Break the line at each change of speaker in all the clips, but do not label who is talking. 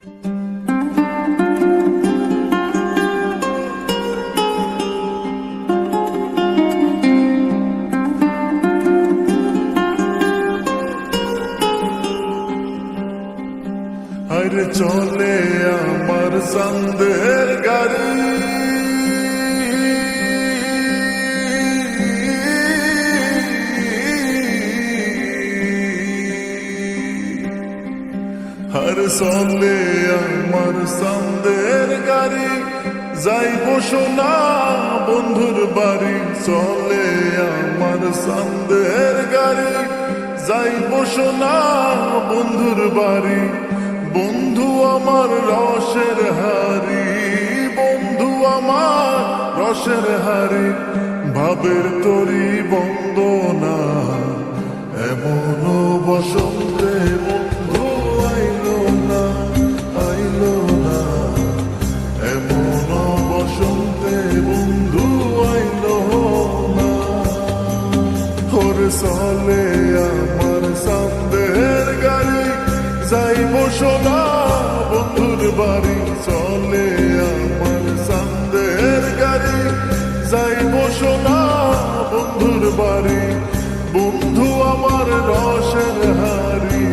আরে চলে আমার সন্দের গাড়ি, আরে চলে আমার সন্দের গাড়ি, যাইব সোনা বন্ধুর বাড়ি। চলে আমার সন্দের গাড়ি, যাইব সোনা বন্ধুর বাড়ি। বন্ধু আমার রসের হারি, বন্ধু আমার রসের হারি, ভাবের তরি বন্দনা এমন বসন্তে বন্ধু আইলো না, আইলো না। এমন বসন্তে বন্ধু আইলো না। ওরে চলে আমার সন্দের গাড়ি, যাইব সোনা বন্ধুর বাড়ি। চলে আমার সন্দের গাড়ি, যাইব সোনা বন্ধুর বাড়ি। বন্ধু আমার রসের হারি,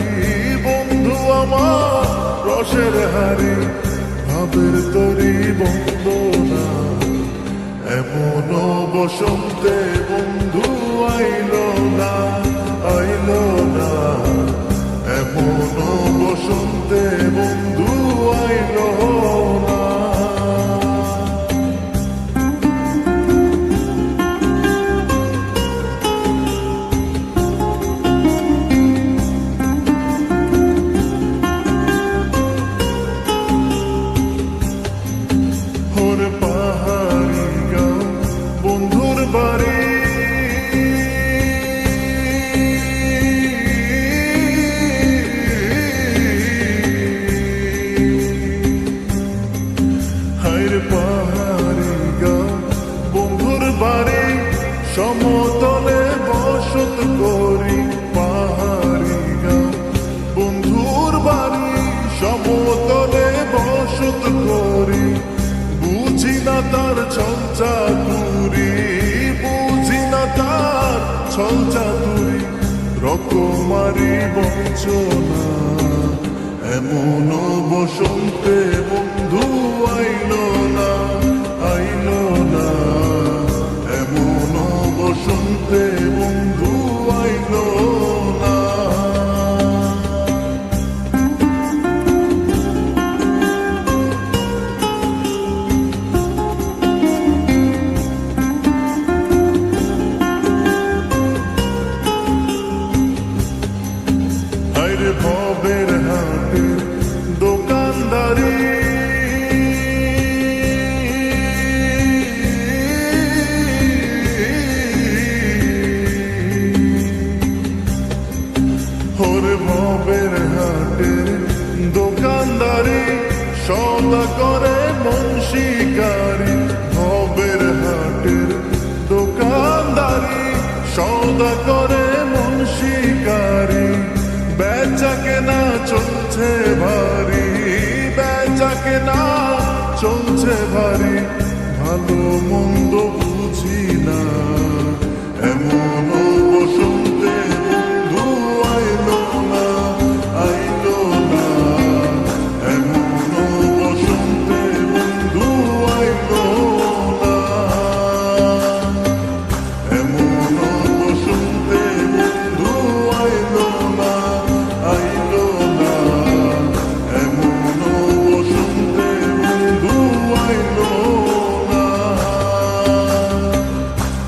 বন্ধু আমার রসের হারি, ভাবের তরি বন্দনা এমন বসন্তে বন্ধু আইলো না, আইলো না। এমন বসন্তে বন্ধু আইলো না। ওর পাহাড়ি গাঁও বন্ধুর বাড়ি, পাহাড়ি গাঁও বন্ধুর বাড়ি। সমতলে বসত করি, পাহাড়ি গাঁও বন্ধুর বাড়ি। সমতলে বসত করি, বুঝি না তার ছল চাতুরি, বুঝি না তার ছল চাতুরি। রকমারি বঞ্চনা এমন বসন্তে বন্ধু আইলো না, আইলো না। এমন বসন্তে বন্ধু আইলো না। আরে ভবের হাটে দোকানদারি, ওরে ভবের হাটে দোকানদারি। সদা করে মন শিকারি, ভবের হাটের দোকানদারি। সদা করে মন শিকারি, বেচা কেনা চলছে ভারী, বেচা কেনা চলছে ভারী। ভালো মন্দ বুঝি না এমন